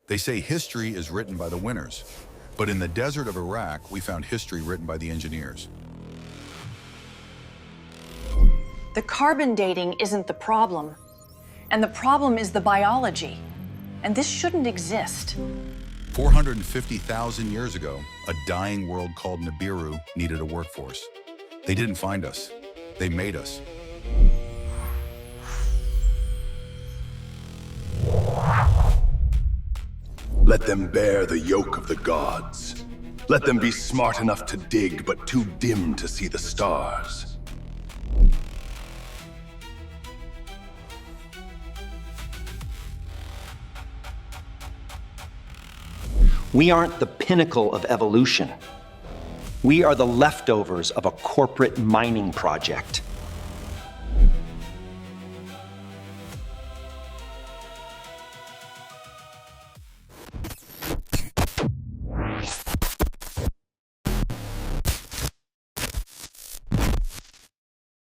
They say history is written by the winners, but in the desert of Iraq, we found history written by the engineers. The carbon dating isn't the problem, and the problem is the biology, and this shouldn't exist. 450,000 years ago, a dying world called NIBIRU needed a workforce. They didn't find us, they made us. Let them bear the yoke of the gods. Let them be smart enough to dig, but too dim to see the stars. We aren't the pinnacle of evolution. We are the leftovers of a corporate mining project.